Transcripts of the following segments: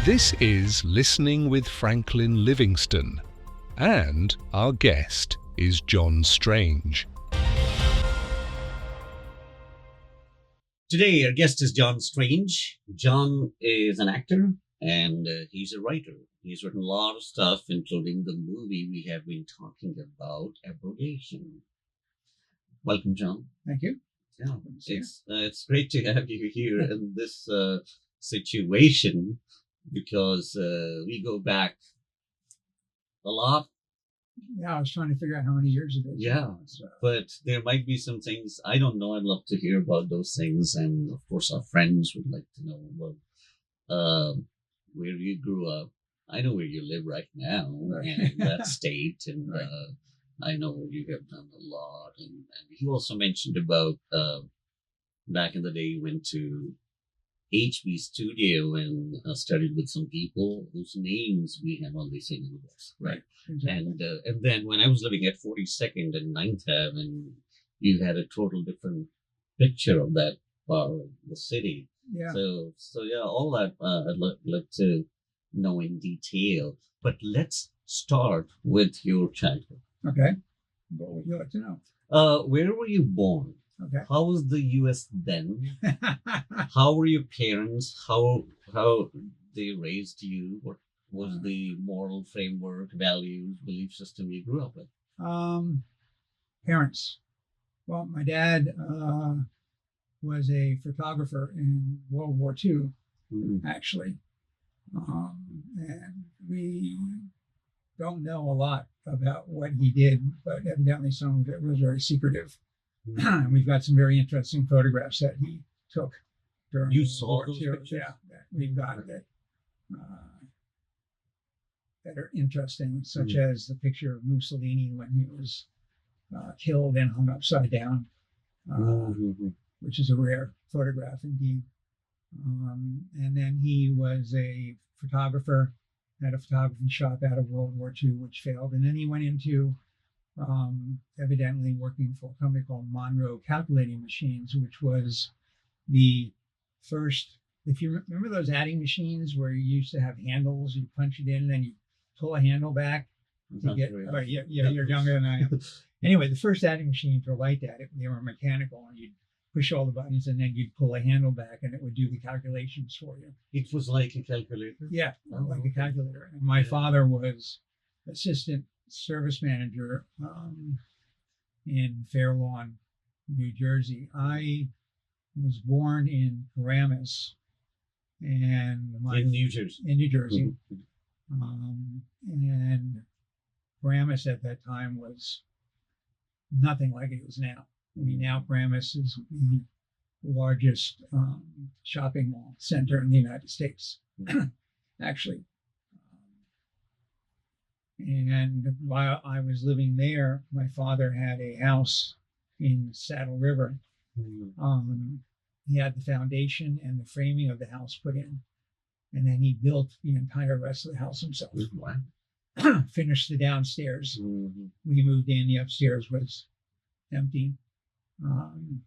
This is Listening with Franklin Livingston, and our guest is John Strange. Today, our guest is John Strange. John is an actor and he's a writer. He's written a lot of stuff, including the movie we have been talking about, Abrogation. Welcome, John. Thank you. Yeah, it's great to have you here in this situation because we go back a lot. Yeah, I was trying to figure out how many years it is. Yeah, but there might be some things I don't know. I'd love to hear about those things, and of course, our friends would like to know about where you grew up. I know where you live right now, and that state, and Right. I know you have done a lot. And you also mentioned about back in the day you went to HB Studio and studied with some people whose names we have only seen in the books, right? Exactly. And then when I was living at 42nd and 9th Ave, and you had a total different picture of that part of the city. Yeah. So yeah, all that I'd like to know in detail. But let's start with your childhood. Okay. What would you like to know? Where were you born? Okay. How was the U.S. then? How were your parents? How they raised you? What was the moral framework, values, belief system you grew up with? Parents. Well, my dad was a photographer in World War II, actually. And we don't know a lot about what he did, but evidently some of it was very secretive. We've got some very interesting photographs that he took during You saw War those II. pictures? Yeah, that we've got that are interesting, such as the picture of Mussolini when he was killed and hung upside down, which is a rare photograph indeed. And then he was a photographer, had a photography shop out of World War II, which failed. And then he went into evidently working for a company called Monroe Calculating Machines, which was the first, if you remember those adding machines where you used to have handles, you punch it in and then you pull a handle back to get, you're younger than I am. Anyway, the first adding machines were like that. They were mechanical, and you'd push all the buttons and then you'd pull a handle back and it would do the calculations for you. It was like a calculator? Yeah, like a calculator. And my father was assistant service manager in Fair Lawn, New Jersey. I was born in Paramus, and In New Jersey. And Paramus at that time was nothing like it is now. I mean, now Paramus is the largest shopping mall center in the United States, actually. And while I was living there, my father had a house in Saddle River. He had the foundation and the framing of the house put in, and then he built the entire rest of the house himself. Wow. Finished the downstairs. We moved in. The upstairs was empty. I'm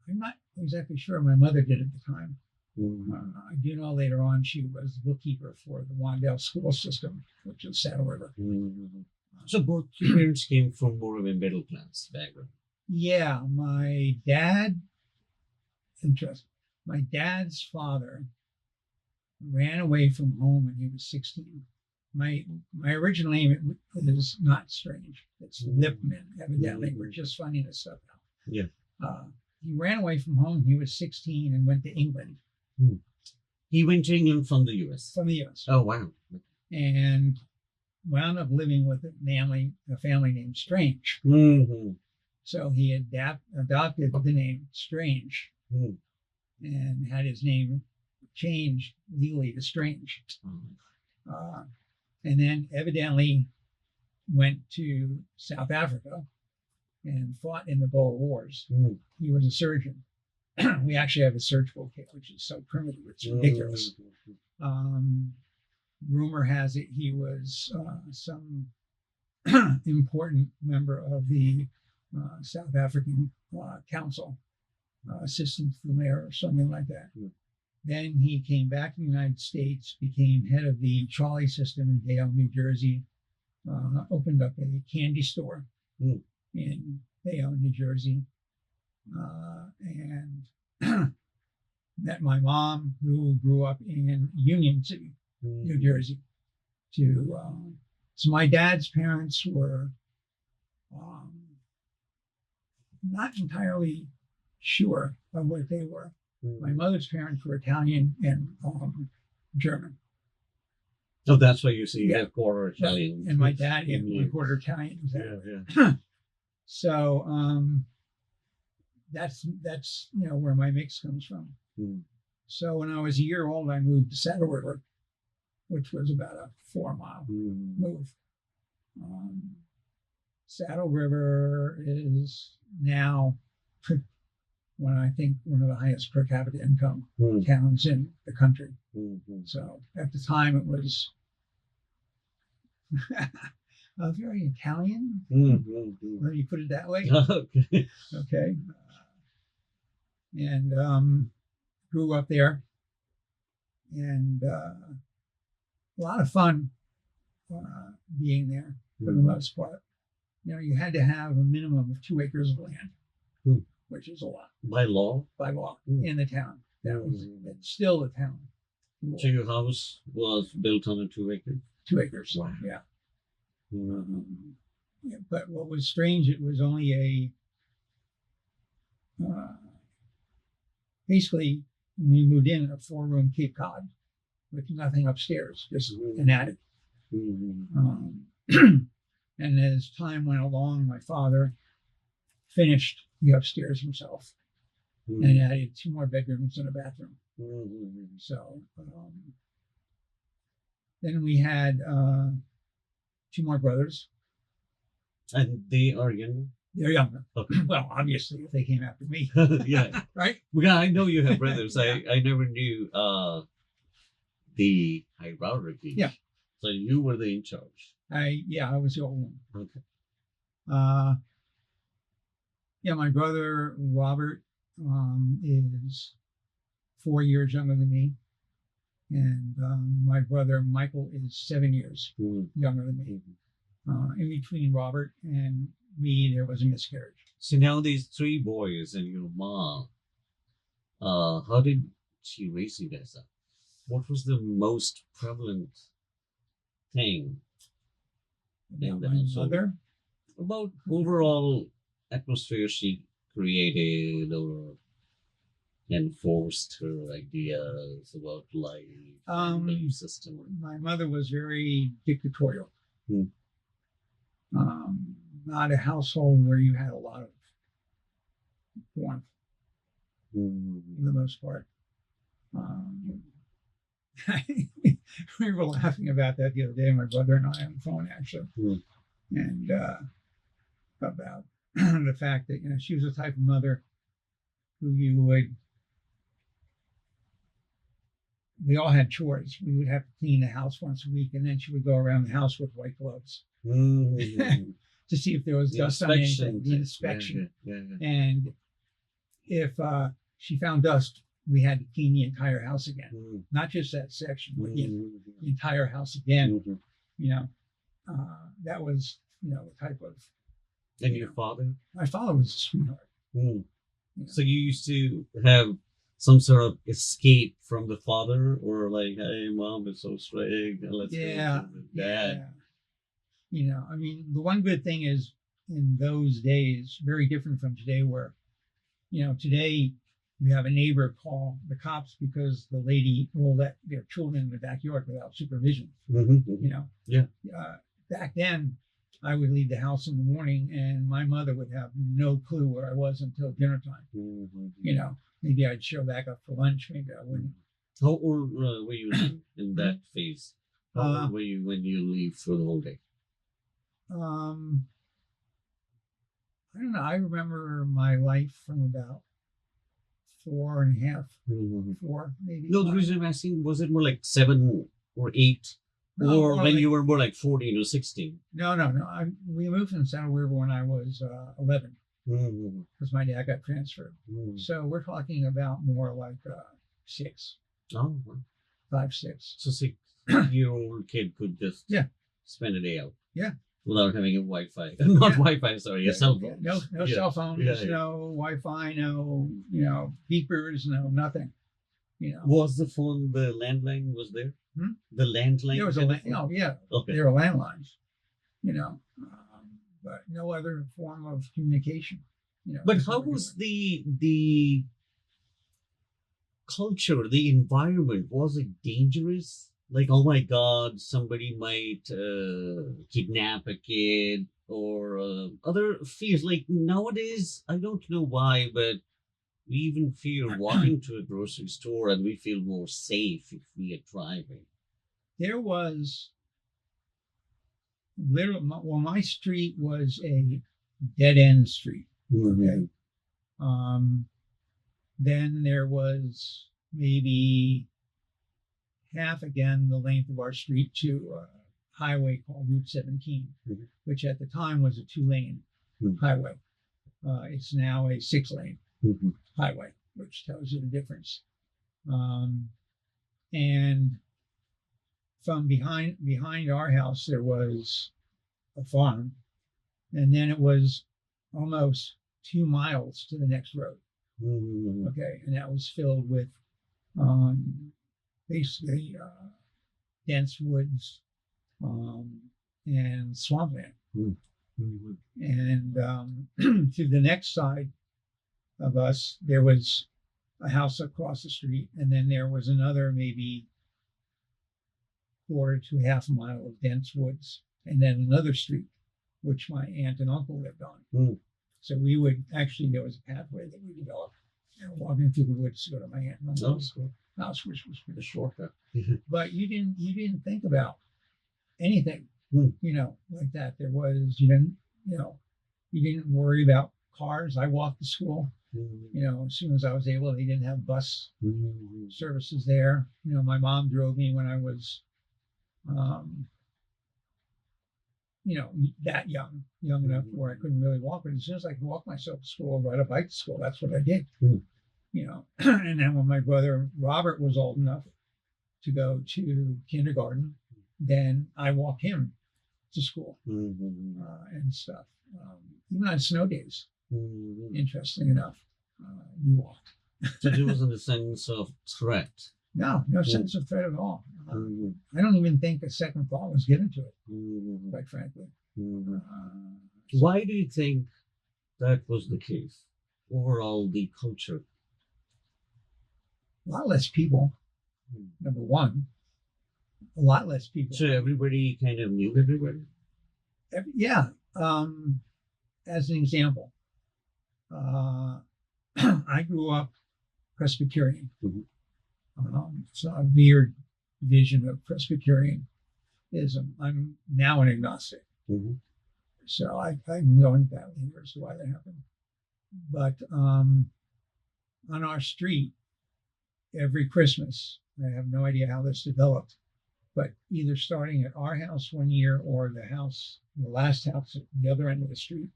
not exactly sure my mother did at the time. I do know later on she was the bookkeeper for the Wandale school system, which is Saddle River. So both your parents came from more of a middle class background. Yeah, my dad's father ran away from home when he was 16. My original name is not Strange. It's Lipman. Evidently, we're just finding this stuff out. Yeah. He ran away from home. He was 16 and went to England. He went to England from the U.S. From the U.S. Oh, wow. And wound up living with a family named Strange. So he adopted the name Strange and had his name changed legally to Strange. And then evidently went to South Africa and fought in the Boer Wars. He was a surgeon. We actually have a search book here, which is so primitive, it's ridiculous. Rumor has it he was some important member of the South African Council assistant to the mayor or something like that. Mm. Then he came back to the United States, became head of the trolley system in Bayonne, New Jersey, opened up a candy store in Bayonne, New Jersey, and met my mom, who grew up in Union City, New Jersey. So my dad's parents were not entirely sure of what they were. My mother's parents were Italian and German. So that's why you see Yeah. quarter Italian. And my dad, yeah, Yeah. quarter Italian. Yeah. So that's where my mix comes from. Mm. So when I was a year old, I moved to Saddle River, which was about a 4-mile move. Saddle River is now I think one of the highest per capita income towns in the country. So at the time it was very Italian. Let me put it that way. Okay. Okay. And grew up there, and a lot of fun being there for the most part. You had to have a minimum of 2 acres of land, which is a lot By law? by law in the town. It's still the town. So your house was built on a 2 acre? 2 acres. Wow. Yeah. Mm-hmm. Yeah. But what was strange, it was only basically, when we moved in, a 4-room Cape Cod with nothing upstairs, just an attic. And as time went along, my father finished the upstairs himself and added 2 more bedrooms and a bathroom. So then we had 2 more brothers. And they are young? They're younger. Okay. Well, obviously, if they came after me, Yeah. right? Well, I know you have brothers. Yeah. I never knew the hierarchy. Yeah. So you were the in charge. I was the old one. Okay. My brother Robert is 4 years younger than me, and my brother Michael is 7 years younger than me. In between Robert and me, there was a miscarriage. So now these 3 boys and your mom, how did she raise you guys up? What was the most prevalent thing in the My household? mother, About overall atmosphere she created or enforced her ideas about life, belief system. my mother was very dictatorial. Not a household where you had a lot of warmth for the most part. We were laughing about that the other day, my brother and I, on the phone actually, and about the fact that she was the type of mother who we all had chores. We would have to clean the house once a week, and then she would go around the house with white gloves to see if there was dust on anything. The inspection. Yeah. And if she found dust, we had to clean the entire house again, not just that section, but the entire house again. That was the type of. And your father? My father was a sweetheart. So you used to have some sort of escape from the father, or like, hey, mom is so strict, let's go to the dad. Yeah. The one good thing is, in those days, very different from today, where, today you have a neighbor call the cops because the lady will let their children in the backyard without supervision. Back then, I would leave the house in the morning and my mother would have no clue where I was until dinner time. Maybe I'd show back up for lunch, maybe I wouldn't. How old were you in that phase? How old were you when you leave for the whole day? I don't know. I remember my life from about 4.5, 4 maybe. No, the reason I'm asking, was it more like 7 or 8? No, or when like, you were more like 14 or 16? No. We moved from Saddle River when I was 11. because my dad got transferred. So we're talking about more like 6, Oh, 5, 6. so 6-year-old kid could just spend a day out. Yeah. Without having a Wi-Fi. Not Wi-Fi, sorry, a cell phone. No cell phones, no Wi-Fi, no beepers, no nothing. Was the phone, the landline was there? The landline? There was Okay. there were landlines, but no other form of communication. But how was the culture, the environment? Was it dangerous? Like, oh my God, somebody might kidnap a kid or other fears. Like nowadays, I don't know why, but we even fear walking to a grocery store and we feel more safe if we are driving. There was my street was a dead end street. Okay. Then there was maybe half again the length of our street to a highway called Route 17, which at the time was a 2-lane highway. It's now a 6-lane highway, which tells you the difference. And from behind our house, there was a farm, and then it was almost 2 miles to the next road. Okay, and that was filled with basically dense woods and swampland. And to the next side of us, there was a house across the street, and then there was another maybe 1/4 to 1/2 mile of dense woods, and then another street, which my aunt and uncle lived on. So we would actually, there was a pathway that we developed, walking through the woods to go to my aunt and uncle's house, which was pretty shortcut. But you didn't think about anything, like that. There was, you didn't worry about cars. I walked to school. As soon as I was able, they didn't have bus services there. My mom drove me when I was, that young enough where I couldn't really walk. But as soon as I could walk myself to school, ride a bike to school, that's what I did. And then when my brother Robert was old enough to go to kindergarten, then I walked him to school and stuff. Even on snow days, interesting enough, we walked. So there wasn't a sense of threat. No sense of threat at all. I don't even think a second thought was given to it, quite frankly. Why do you think that was the case? Overall, the culture. A lot less people, number one. A lot less people. So everybody kind of knew everybody? Yeah. As an example, I grew up Presbyterian. So a weird vision of Presbyterianism. I'm now an agnostic. So I can go into that later as to why that happened. But on our street, every Christmas, I have no idea how this developed, but either starting at our house one year or the last house at the other end of the street,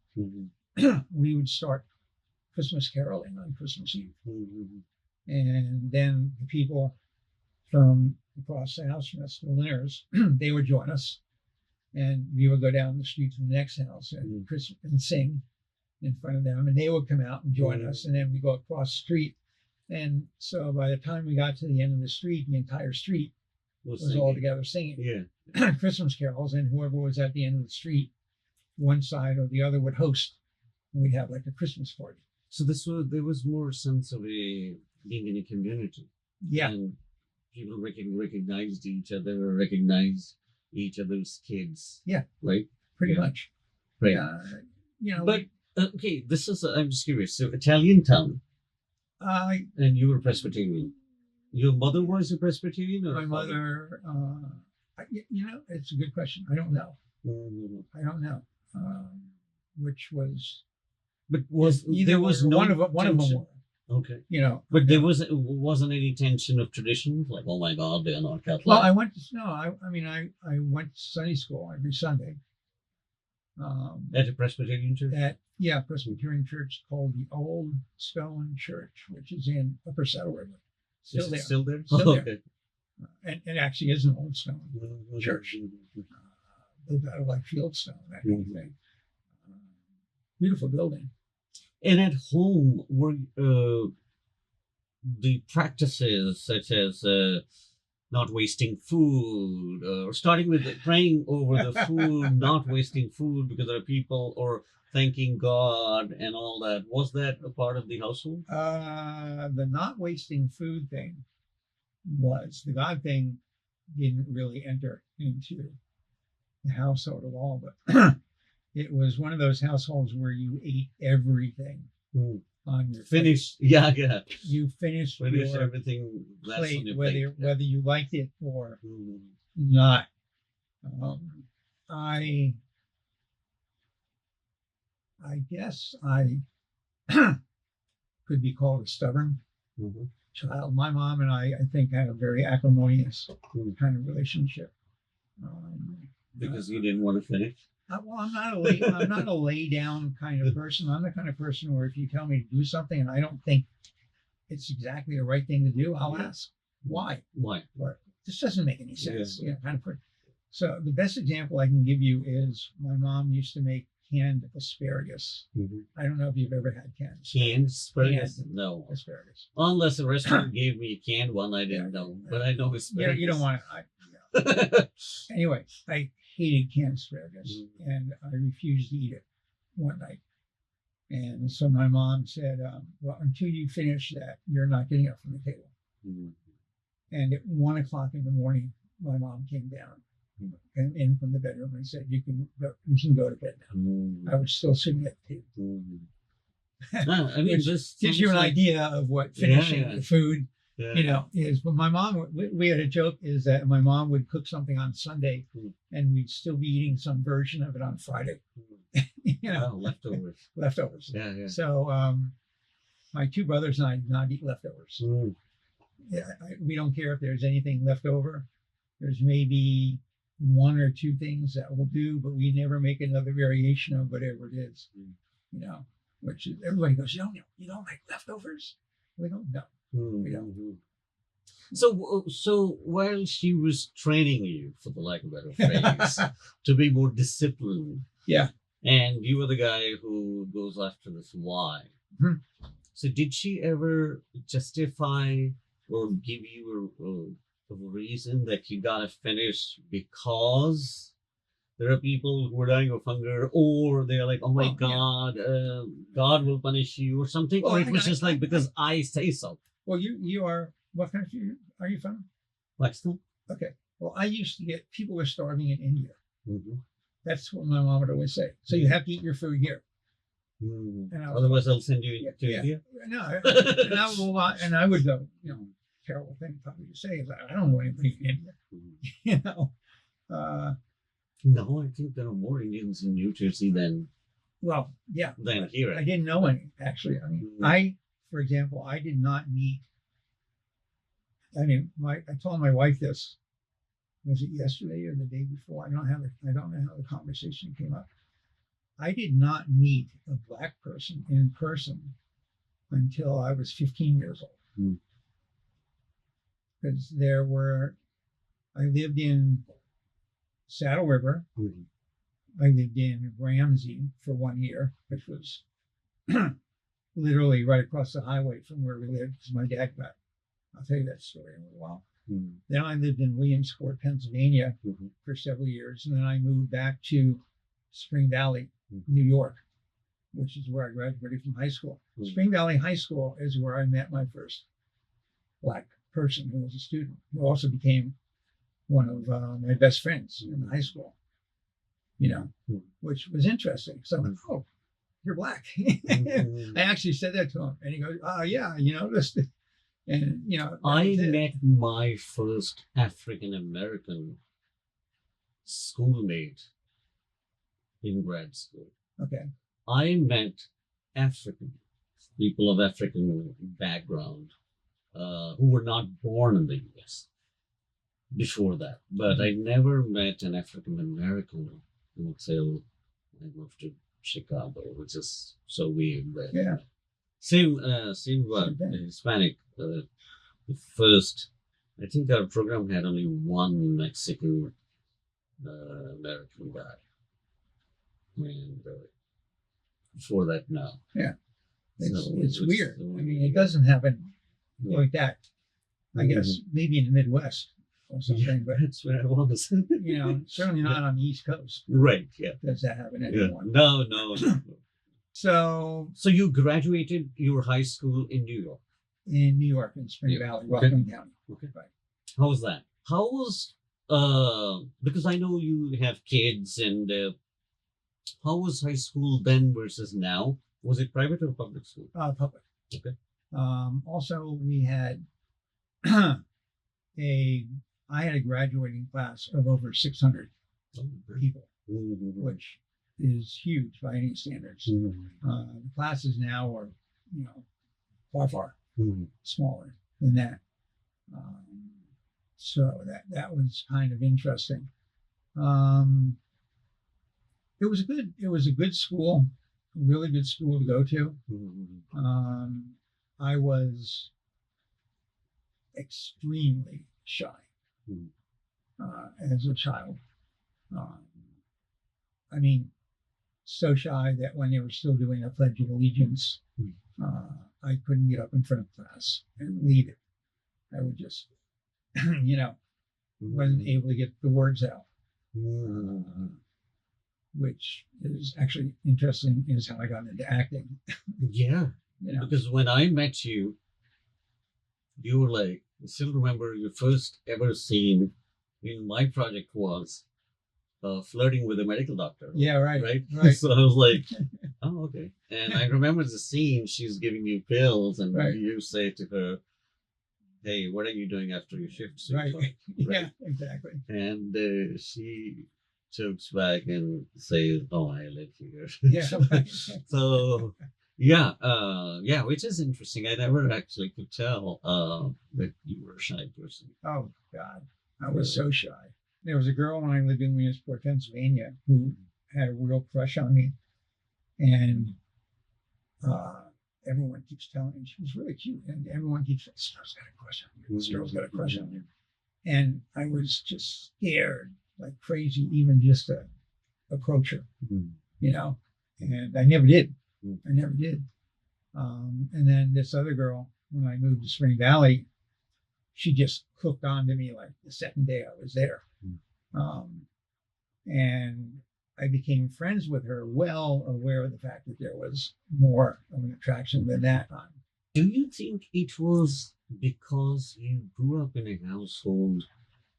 we would start Christmas caroling on Christmas Eve. And then the people from across the house from us, the Linners, they would join us, and we would go down the street to the next house and sing in front of them, and they would come out and join us, and then we go across the street. And so by the time we got to the end of the street, the entire street was all together singing Christmas carols, and whoever was at the end of the street, one side or the other, would host, and we'd have like a Christmas party. So there was more sense of being in a community. Yeah. And people recognized each other, recognized each other's kids. Yeah. Right? Pretty much. Right. But, okay, I'm just curious. So Italian town. And you were Presbyterian. Your mother was a Presbyterian? Or my mother, it's a good question. I don't know. I don't know. Which was... But there was no one of them were. Okay. But there wasn't any tension of tradition, like, oh my God, they're not Catholic. Well, I went to Sunday school every Sunday. At a Presbyterian church? Presbyterian church called the Old Stone Church, which is in Upper Saddle River. Is it still there? Still Oh, there. okay. And it actually is an old stone church. Built out of like fieldstone, that kind of thing. Beautiful building. And at home, were the practices such as not wasting food, or starting with praying over the food, not wasting food because there are people, or thanking God and all that, was that a part of the household? The not wasting food thing was. The God thing didn't really enter into the household at all, but it was one of those households where you ate everything on your Finish, plate. yeah. You finished Finish your everything that's on plate, your whether plate. Yeah. whether you liked it or not. I guess I could be called a stubborn child. My mom and I think, had a very acrimonious kind of relationship. Because you didn't want to finish? Well, I'm not a lay down kind of person. I'm the kind of person where if you tell me to do something and I don't think it's exactly the right thing to do, I'll ask why. Why? Or, this doesn't make any sense. Yeah. Kind of. So the best example I can give you is my mom used to make canned asparagus. I don't know if you've ever had Canned asparagus? Canned No. asparagus. Unless a restaurant gave me a canned one, I didn't know. But I know asparagus. You don't want to. Anyway, I hated canned asparagus and I refused to eat it one night. And so my mom said, well, until you finish that, you're not getting up from the table. And at 1 o'clock in the morning, my mom came down and in from the bedroom and said, you can go to bed now. I was still sitting at the table. I mean, this gives you an idea of what finishing the food, Yeah. is. But my mom, we had a joke, is that my mom would cook something on Sunday and we'd still be eating some version of it on Friday. Leftovers. Leftovers. Yeah. So my two brothers and I did not eat leftovers. We don't care if there's anything left over. There's maybe one or two things that we'll do, but we never make another variation of whatever it is. Which is, everybody goes, you don't like leftovers? We don't know. We don't. So while she was training you, for the lack of a better phrase, to be more disciplined, and you were the guy who goes after this why. So did she ever justify or give you a reason that you gotta finish because there are people who are dying of hunger, or they're like, oh my God, God will punish you or something, or it was just like, because I say so? Well, you are, what country are you from? Pakistan. Okay. Well, I used to get, people were starving in India. That's what my mom would always say. So you have to eat your food here. Otherwise, I'll send you to India. No, and I would go, terrible thing probably to say is I don't know anybody in India. No, I think there are more Indians in New Jersey than here. I didn't know any, actually. I mean, for example, I did not meet. I told my wife this. Was it yesterday or the day before? I don't know how the conversation came up. I did not meet a Black person in person until I was 15 years old. Because I lived in Saddle River. I lived in Ramsey for 1 year, which was literally right across the highway from where we lived, because my dad got. I'll tell you that story in a little while. Then I lived in Williamsport, Pennsylvania for several years. And then I moved back to Spring Valley, New York, which is where I graduated from high school. Spring Valley High School is where I met my first Black person who was a student, who also became one of my best friends in high school, which was interesting. So I went, oh, you're Black. I actually said that to him, and he goes, oh, yeah, this. And, I met my first African-American schoolmate in grad school. Okay. I met people of African background who were not born in the U.S. before that. But I never met an African-American until I moved to Chicago, which is so weird. But Yeah. same Same thing. Hispanic. The first, I think our program had only one Mexican American guy, and before that, no. Yeah. It's, So it's it was weird. so I mean, it weird. doesn't happen Yeah. like that. I guess maybe in the Midwest or something, Yeah, but that's where I was. certainly not on the East Coast. Right. Yeah. Does that happen Yeah. anymore? No. No. So So you graduated your high school in New York. in New York, in Spring Yeah. Valley, Okay. Rockland County. Okay. Right. How was that? How was because I know you have kids, and how was high school then versus now? Was it private or public school? Public. Okay. Also, we had I had a graduating class of over 600 Oh, great. people, Mhm. which is huge by any standards. Mhm. The classes now are, far Mhm. smaller than that. So that was kind of interesting. It was a good school, a really good school to go to. Mhm. I was extremely shy Mhm. as a child. I mean, so shy that when they were still doing the Pledge of Allegiance, Mhm. I couldn't get up in front of class and lead it. I would just, wasn't able to get the words out. Mhm. Which is actually interesting, is how I got into acting. Yeah, because when I met you, you were like, I still remember your first ever scene in my project was flirting with a medical doctor. Yeah, right. Right? Right. So I was like, oh, okay. And I remember the scene, she's giving you pills, and Right. you say to her, hey, what are you doing after your shift? Right. sweetheart?" Yeah, exactly. And she chokes back and says, oh, I live here. Yeah. Right. So yeah, which is interesting. I never actually could tell that you were a shy person. Oh God, I was so shy. There was a girl when I lived in Williamsport, Pennsylvania, who had a real crush on me, and everyone keeps telling me she was really cute, and everyone keeps saying, "This girl's got a crush on you. This girl's got a crush on you," and I was just scared like crazy, even just to approach her, and I never did. I never did. And then this other girl, when I moved to Spring Valley, she just hooked on to me like the second day I was there. And I became friends with her, well aware of the fact that there was more of an attraction than that. Do you think it was because you grew up in a household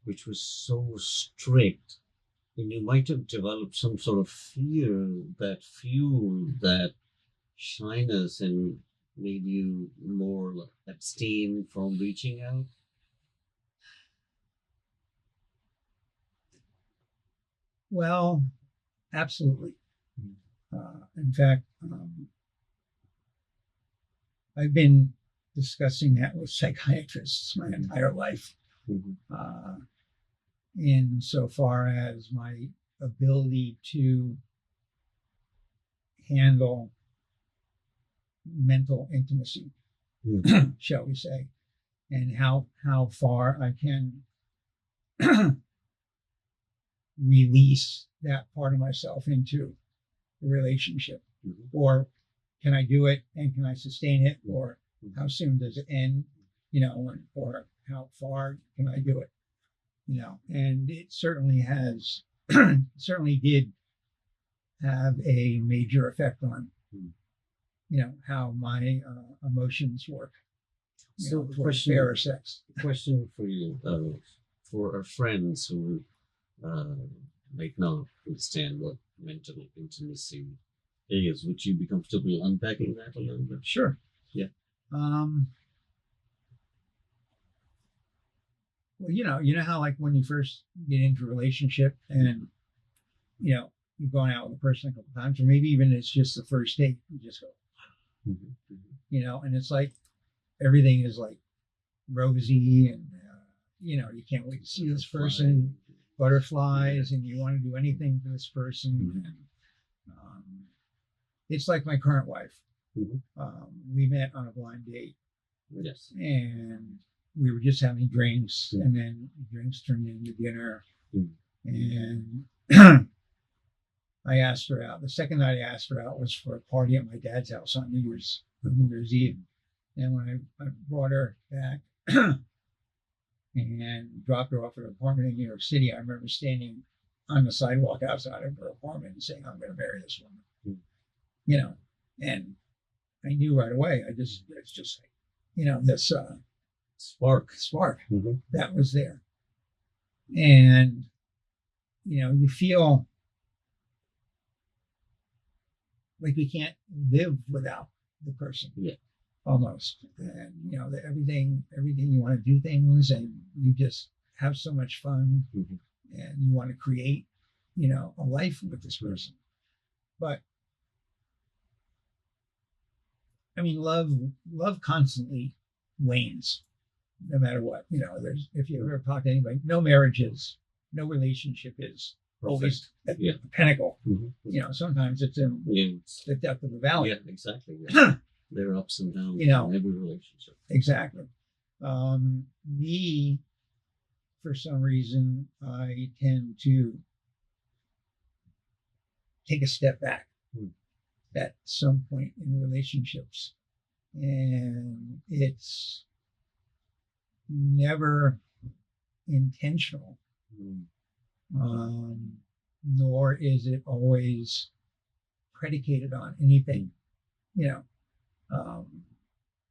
which was so strict, and you might have developed some sort of fear that fueled that shyness and made you more abstain from reaching out? Well, absolutely. In fact, I've been discussing that with psychiatrists my entire life. Insofar as my ability to handle mental intimacy, shall we say, and how far I can release that part of myself into the relationship, or can I do it and can I sustain it, or how soon does it end, or how far can I do it, and it certainly has, certainly did have a major effect on, how my emotions work. So, fair sex. Question for you, for our friends who might not understand what mental intimacy is, would you be comfortable unpacking that a little bit? Sure. Yeah. Well, you know how like when you first get into a relationship and you're going out with a person a couple times, or maybe even it's just the first date, you just go, and it's like everything is like rosy, and you can't wait to see this person, butterflies, and you want to do anything for this person. It's like my current wife. Mhm. We met on a blind date, Yes. and we were just having drinks, Mm. and then drinks turned into dinner, Mm. and I asked her out. The second night I asked her out was for a party at my dad's house on New Year's Eve. And when I brought her back and dropped her off at her apartment in New York City, I remember standing on the sidewalk outside of her apartment and saying, "I'm going to marry this woman." Mm. You know, and I knew right away. It's just like, this spark Mhm. that was there. And, you feel like you can't live without the person. Yeah. Almost. And that everything you want to do things, and you just have so much fun, Mhm. and you want to create, a life with this person. But I mean, love constantly wanes, no matter what. There's, if you ever talk to anybody, no relationship is always at Yeah. the pinnacle. Mhm. Sometimes it's in It's, the depth of the valley. yeah, exactly. Yeah. There are ups and downs in every relationship. Exactly. Me, for some reason, I tend to take a step back Hmm. at some point in relationships, and it's never intentional, Mm. nor is it always predicated on anything.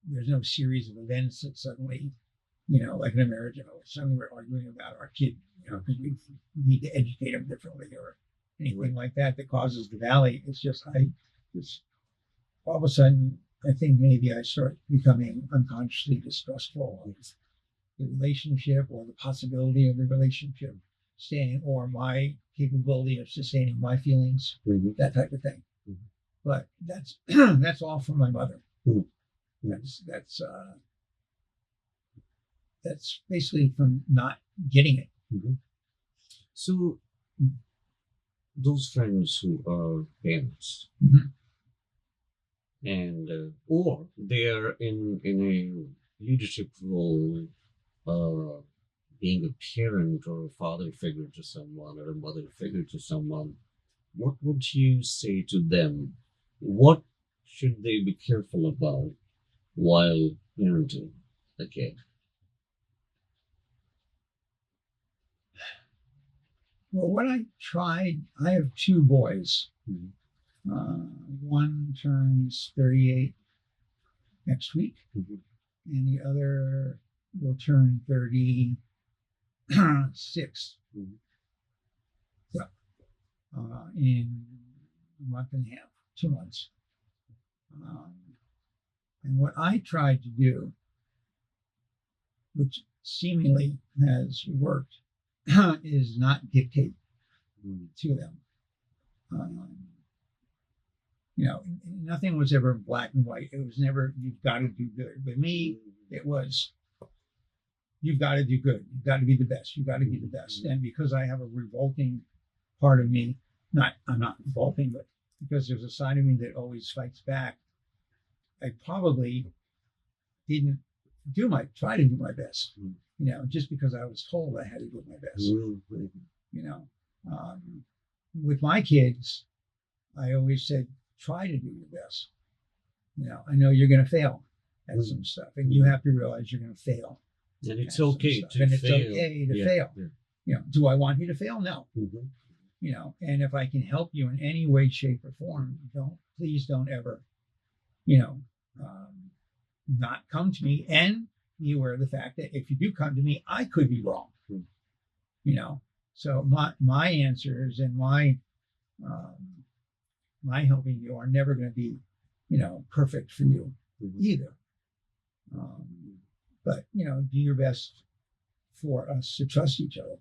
There's no series of events that suddenly, like in a marriage, suddenly we're arguing about our kid, because we need to educate them differently or anything like that causes the valley. It's just, all of a sudden, I think maybe I start becoming unconsciously distrustful of the relationship or the possibility of the relationship staying, or my capability of sustaining my feelings, Mhm. that type of thing. Mhm. But that's that's all from my mother. Mhm. That's basically from not getting it. Mhm. So, those friends who are parents, Mhm. and or they are in a leadership role, uh, being a parent or a father figure to someone or a mother figure to someone, what would you say to them? What should they be careful about while parenting a kid? Well, what I have two boys. Mhm. One turns 38 next week, Mhm. and the other will turn 36. Mhm. Yeah, in a month and a half, 2 months. Um, and what I tried to do, which seemingly has worked, is not dictate Mhm. to them. Nothing was ever black and white. It was never, you've got to do good. With me, it was, you've got to do good. You've got to be the best. You've got to be the best. And because I have a revolting part of me, I'm not revolting, but because there's a side of me that always fights back, I probably didn't try to do my best, just because I was told I had to do my best. Mhm. With my kids, I always said, try to do your best. I know you're going to fail at some stuff, and you have to realize you're going to fail. And it's at some okay stuff, to and it's fail. okay to Yeah, fail. yeah. Do I want you to fail? No. Mhm. And if I can help you in any way, shape, or form, please don't ever, not come to me, and be aware of the fact that if you do come to me, I could be wrong. So my answers and my helping you are never going to be, perfect for you either. But do your best for us to trust each other,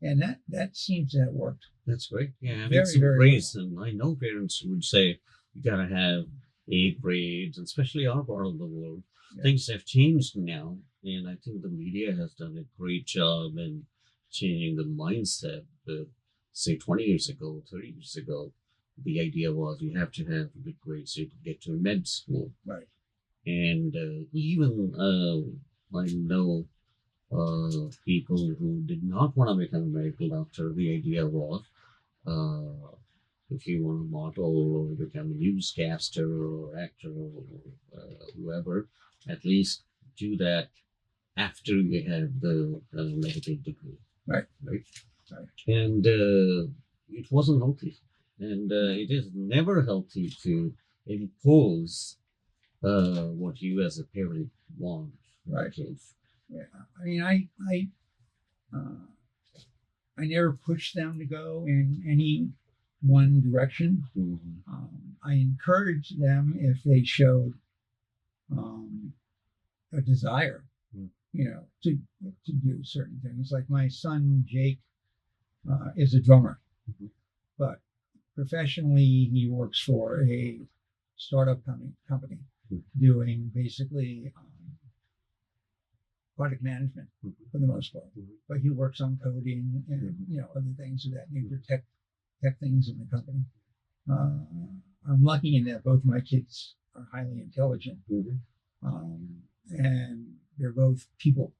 and that seems to have worked. That's great. Yeah, I mean, Very, some very praise, and I know parents would say you gotta have A grades, and especially our part of the world. Yeah. Things have changed now, and I think the media has done a great job in changing the mindset. Say 20 years ago, 30 years ago, the idea was you have to have good grades so you could get to med school. Right. And even I know people who did not want to become a medical doctor. The idea was if you want to model or become a newscaster or actor or whoever, at least do that after you have the medical degree. Right. Right. Right. And it wasn't healthy. And it is never healthy to impose what you as a parent want. Right. Kids. Yeah. I mean, I never pushed them to go in any one direction. I encouraged them if they showed a desire, to do certain things. Like my son Jake is a drummer, but professionally he works for a startup company doing basically product management for the most part. But he works on coding and other things of that nature, tech things in the company. I'm lucky in that both my kids are highly intelligent, and they're both people.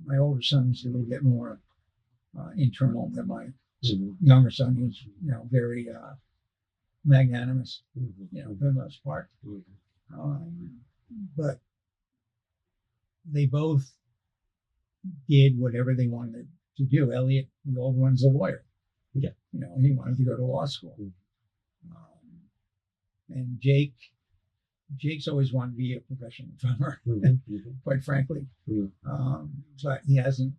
My older son's a little bit more internal than my younger son, who's very magnanimous, for the most part. But they both did whatever they wanted to do. Elliot, the old one's a lawyer. Yeah. He wanted to go to law school. And Jake's always wanted to be a professional drummer, quite frankly. But he hasn't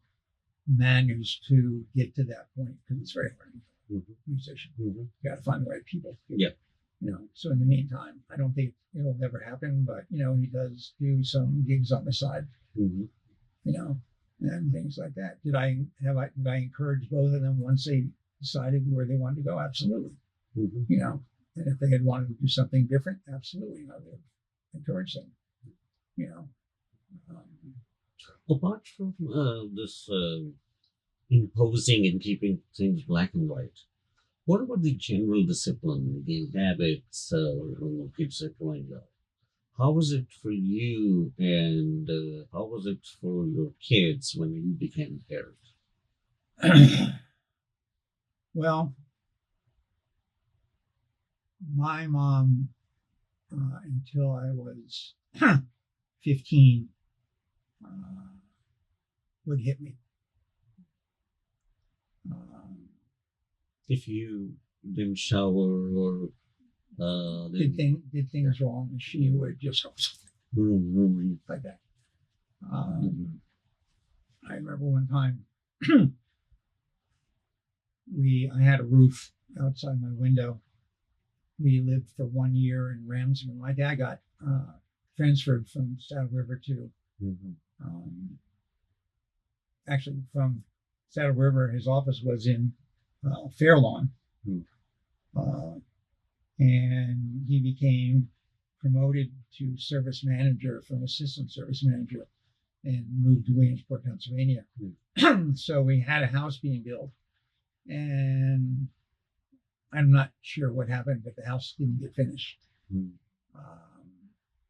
managed to get to that point because it's very hard to become a musician. You got to find the right people. Yeah. So in the meantime, I don't think it'll never happen, but he does do some gigs on the side, and things like that. Did I encourage both of them once they decided where they wanted to go? Absolutely. And if they had wanted to do something different, absolutely, I would encourage them. Apart from this imposing and keeping things black and white, what about the general discipline, the habits when kids are growing up? How was it for you, and how was it for your kids when you became a parent? Well, my mom, until I was 15, would hit me. If you didn't shower or did things wrong, she would just go like that. I remember one time I had a roof outside my window. We lived for 1 year in Ramsey. My dad got transferred from Saddle River to actually from Saddle River. His office was in Fairlawn, and he became promoted to service manager from assistant service manager and moved to Williamsport, Pennsylvania. So we had a house being built, and I'm not sure what happened, but the house didn't get finished.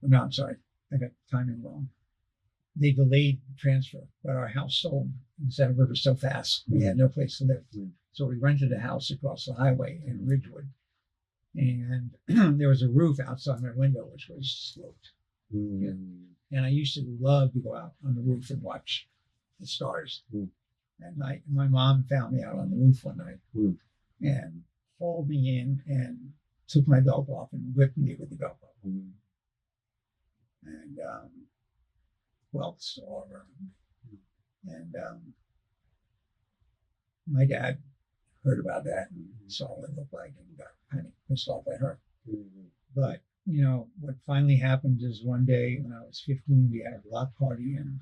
No, I'm sorry, I got the timing wrong. They delayed the transfer, but our house sold in Saddle River so fast we had no place to live. So we rented a house across the highway in Ridgewood, and there was a roof outside my window which was sloped. And I used to love to go out on the roof and watch the stars at night. And my mom found me out on the roof one night and hauled me in and took my belt off and whipped me with the belt off. And welts all over. And my dad heard about that and saw what it looked like and got kind of pissed off at her. But what finally happened is one day when I was 15, we had a block party and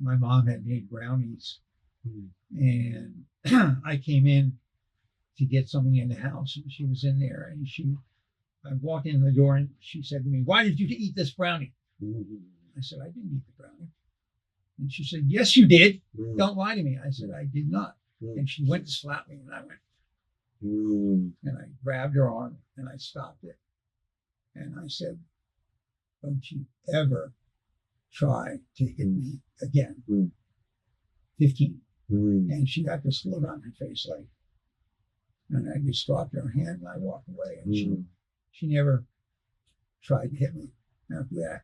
my mom had made brownies. And I came in to get something in the house and she was in there, and I walked in the door and she said to me, "Why did you eat this brownie?" I said, "I didn't eat the brownie." And she said, "Yes, you did. Don't lie to me." I said, "I did not." And she went to slap me, and I went, Mm. And I grabbed her arm and I stopped it. And I said, don't you ever try to hit me again. 15. And she got this look on her face like, and I just dropped her hand and I walked away. And she never tried to hit me after that.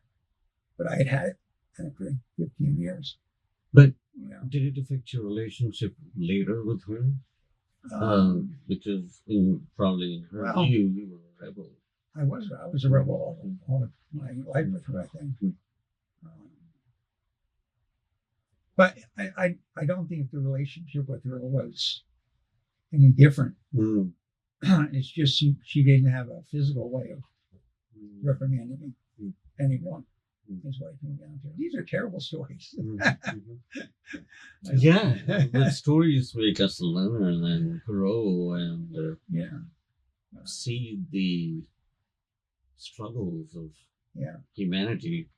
But I had had it after 15 years. But You know, did it affect your relationship later with her? Because probably in her Well, view, you were a rebel. I was a rebel all my life with her, I think. But I don't think the relationship with her was any different. It's just she didn't have a physical way of reprimanding me anymore. Is what it came down to. These are terrible stories. Yeah, but stories make us learn and grow and see the struggles of humanity.